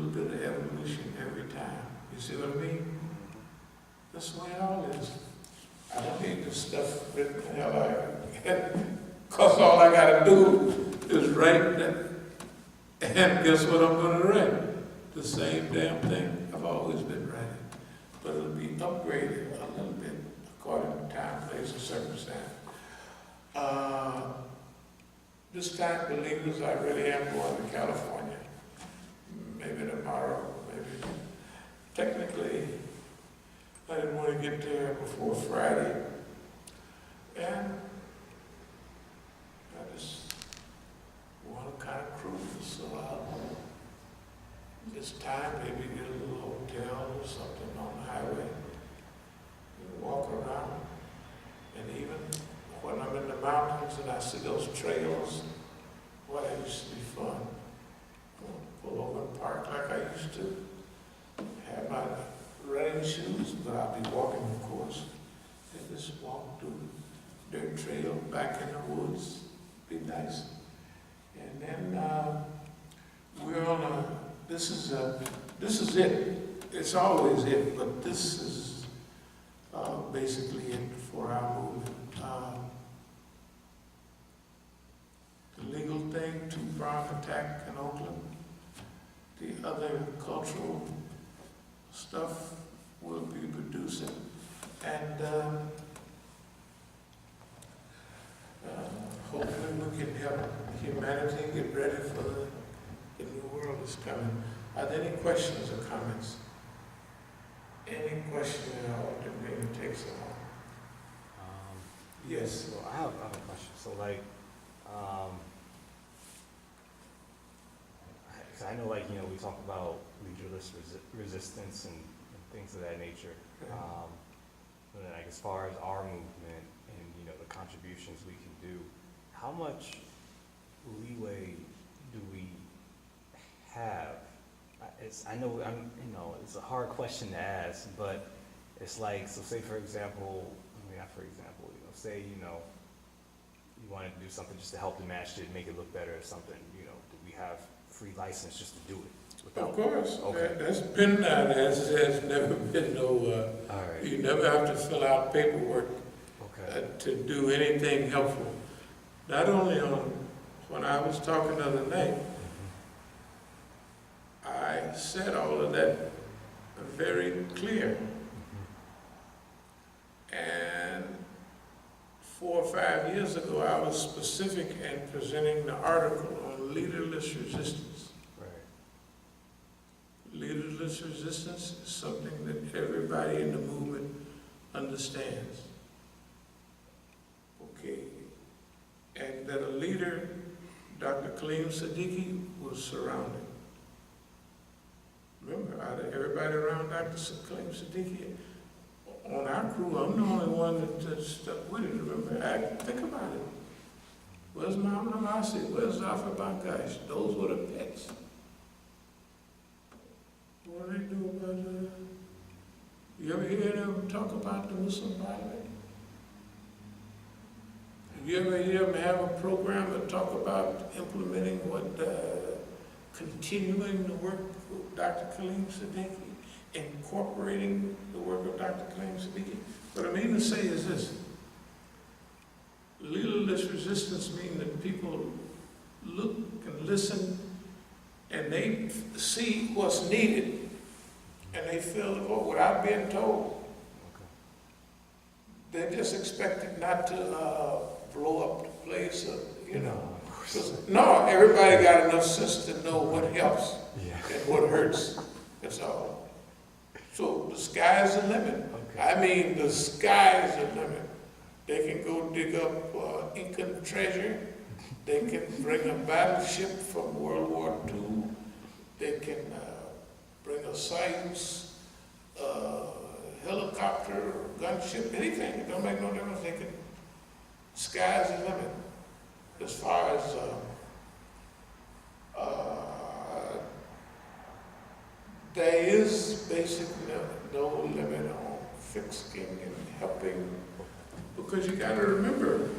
little bit of evolution every time. You see what I mean? That's the way it all is. I don't need this stuff written the hell out. Because all I got to do is write that. And guess what I'm going to write? The same damn thing I've always been writing. But it'll be upgraded a little bit according to time, place, and circumstance. This time, believers, I really am going to California. Maybe tomorrow, maybe. Technically, I didn't want to get there before Friday. And I just want to kind of cruise. So this time, maybe get a little hotel or something on the highway. And walk around. And even when I'm in the mountains and I see those trails, boy, that used to be fun. Pull over and park like I used to. Have my running shoes, but I'll be walking, of course. And just walk through the dirt trail back in the woods. Be nice. And then we're on a, this is it. It's always it, but this is basically it for our movement. The legal thing, two-pronged attack in Oakland. The other cultural stuff we'll be producing. And hopefully we can help humanity get ready for the new world that's coming. Are there any questions or comments? Any question at all that maybe takes a while? Yes. So I have a question. So like, 'cause I know, like, you know, we talk about leaderless resistance and things of that nature. And then, like, as far as our movement and, you know, the contributions we can do, how much leeway do we have? I know, you know, it's a hard question to ask, but it's like, so say for example, I mean, not for example, you know, say, you know, you wanted to do something just to help the Masjid, make it look better or something, you know, do we have free license just to do it? Of course. Okay. That's been done. There's never been no, All right. you never have to fill out paperwork to do anything helpful. Not only on, when I was talking the other night, I said all of that very clear. And 4 or 5 years ago, I was specific in presenting the article on leaderless resistance. Right. Leaderless resistance is something that everybody in the movement understands. Okay. And that a leader, Dr. Kaleem Siddiqui, was surrounded. Remember, out of everybody around Dr. Kaleem Siddiqui, on our crew, I'm the only one that stuck with it. Remember, think about it. Where's Muhammad Amasi? Where's Zafar Bankash? Those were the pets. What do they do about you ever hear them talk about the Muslim Parliament? You ever hear them have a program that talk about implementing continuing the work of Dr. Kaleem Siddiqui, incorporating the work of Dr. Kaleem Siddiqui? What I mean to say is this: leaderless resistance means that people look and listen and they see what's needed and they fill the vote without being told. They're just expected not to blow up the place, you know. No, everybody got enough sense to know what helps and what hurts. That's all. So the sky's the limit. Okay. I mean, the sky's the limit. They can go dig up Incan treasure. They can bring a battleship from World War II. They can bring a Soyuz helicopter or gunship, anything. It don't make no difference. They can. Sky's the limit. As far as there is basically no limit on fixing and helping, because you got to remember,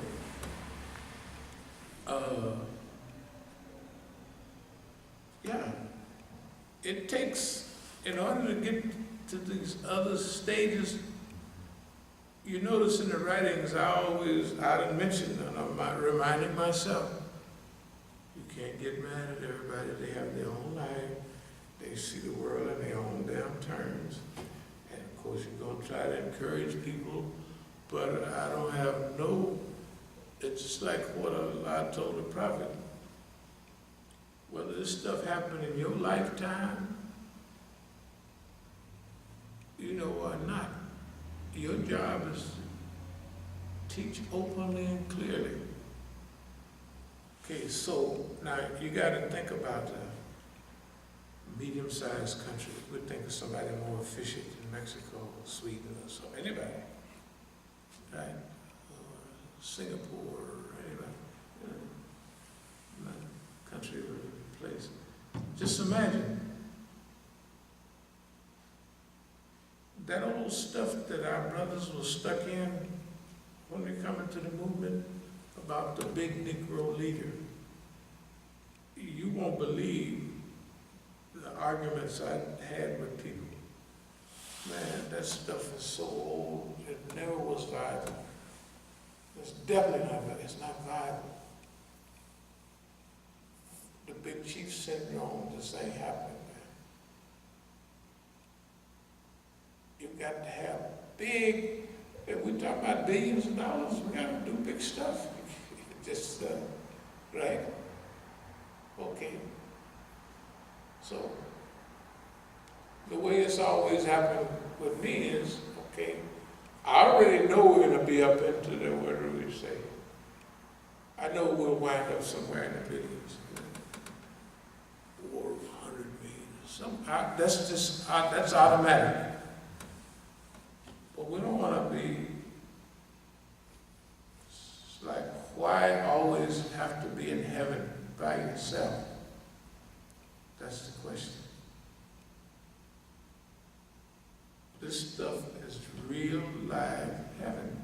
it takes, in order to get to these other stages, you notice in the writings, I done mentioned, and I'm reminding myself, you can't get mad at everybody. They have their own life. They see the world in their own damn terms. And of course, you're going to try to encourage people, but I don't have no, it's just like what Allah told the prophet. Whether this stuff happened in your lifetime, you know, or not, your job is to teach openly and clearly. Okay, so now you got to think about the medium-sized country. We think of somebody more efficient in Mexico or Sweden or so. Anybody, right? Or Singapore or anybody. You know, country or place. Just imagine that old stuff that our brothers were stuck in when they come into the movement about the big Negro leader. You won't believe the arguments I had with people. Man, that stuff is so old, it never was viable. It's definitely not viable. It's not viable. The big chief syndrome just ain't happening, man. You've got to have big, if we talk about billions of dollars, we got to do big stuff. Just, right? Okay. So, the way it's always happened with me is, okay, I already know we're going to be up into the, what do we say? I know we'll wind up somewhere in the billions. Or 100 million. That's automatic. But we don't want to be like, why always have to be in heaven by yourself? That's the question. This stuff is real live heaven.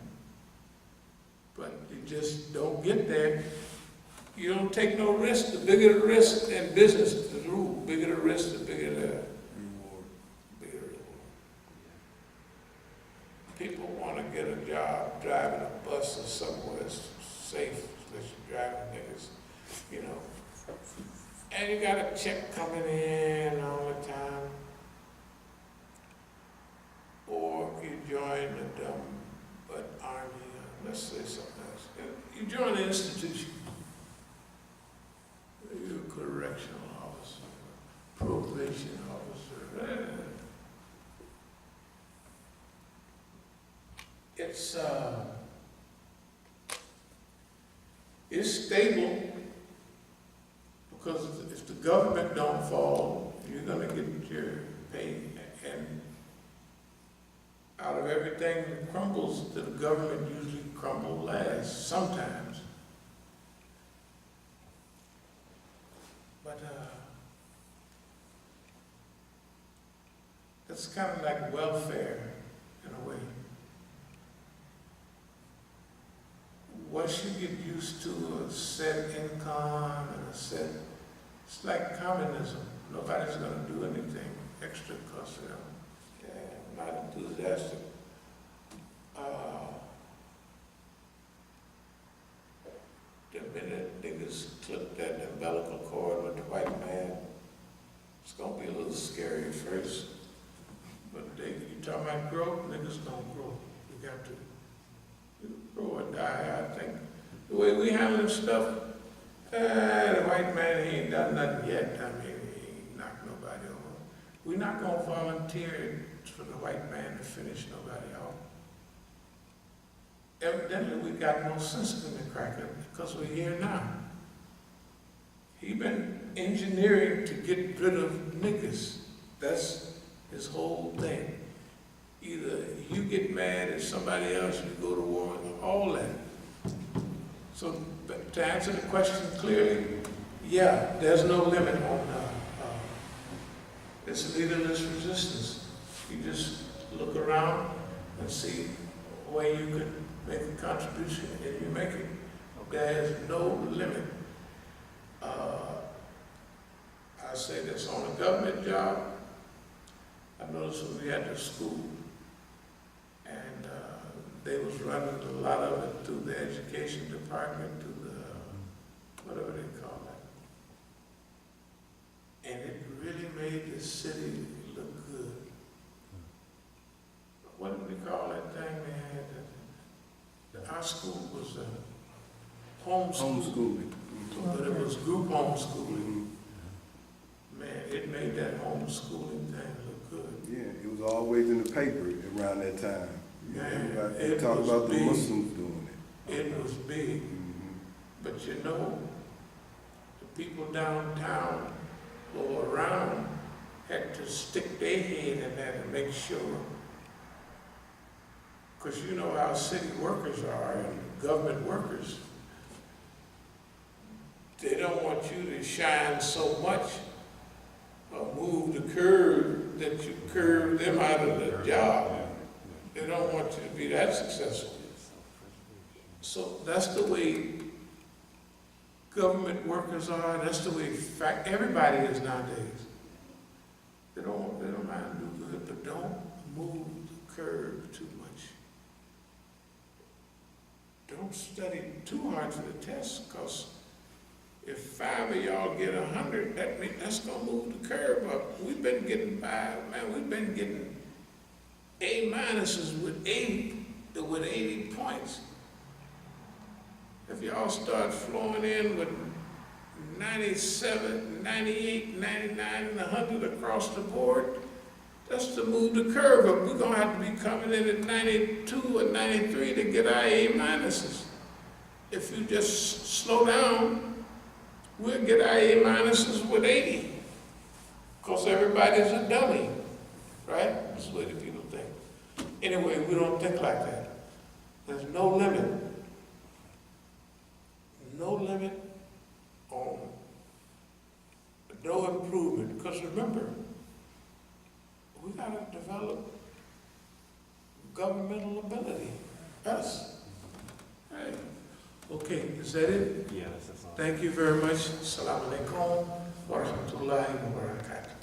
But you just don't get there. You don't take no risk. The bigger the risk in business, the rule. The bigger the risk, the bigger the reward. Bigger reward. People want to get a job driving a bus or somewhere safe, especially driving niggas, you know. And you got a check coming in all the time. Or you join the dumb but army, let's say something else. You join the institution. You're a correctional officer, probation officer. It's stable because if the government don't fall, you're gonna get your pay. And out of everything that crumbles, the government usually crumbles last, sometimes. But that's kind of like welfare in a way. Once you get used to a set income and a set, it's like communism. Nobody's going to do anything extra because I'm not enthusiastic. The minute niggas clip that umbilical cord with the white man, it's going to be a little scary at first. But you talking about growth, niggas don't grow. You got to grow or die. I think the way we handling stuff, the white man, he ain't done nothing yet. I mean, he ain't knocked nobody over. We're not going to volunteer for the white man to finish nobody off. Evidently, we got no sense in the cracker because we're here now. He been engineering to get rid of niggas. That's his whole thing. Either you get mad at somebody else, you go to war, all that. So to answer the question clearly, yeah, there's no limit on it's leaderless resistance. You just look around and see where you can make a contribution, and you make it. There's no limit. I I say this, on a government job, I noticed when we had the school, and they was running a lot of it through the education department, through the, whatever they call it. And it really made the city look good. What did we call that thing they had? Our school was homeschooling, but it was group homeschooling. Man, it made that homeschooling thing look good. Yeah, it was always in the paper around that time. Man, They it talk was about the big. Muslims doing it. It was big. But you know, the people downtown or around had to stick their head in that and make sure. Because you know how city workers are and government workers. They don't want you to shine so much or move the curve that you curve them out of the job. They don't want you to be that successful. So that's the way government workers are. That's the way everybody is nowadays. They don't mind do good, but don't move the curve too much. Don't study too hard for the test, because if 5 of y'all get 100, that's gonna move the curve up. We've been getting by, man. We've been getting A minuses with 80 points. If y'all start flowing in with 97, 98, 99, and 100 across the board, that's to move the curve up. We're gonna have to be coming in at 92 or 93 to get our A minuses. If you just slow down, we'll get our A minuses with 80. Because everybody's a dummy, right? That's the way the people think. Anyway, we don't think like that. There's no limit. No limit on no improvement. Because remember, we got to develop governmental ability. Us. Right. Okay, is that it? Yeah, that's all. Thank you very much. Assalamu alaikum wa rahmatullahi wa barakatuh.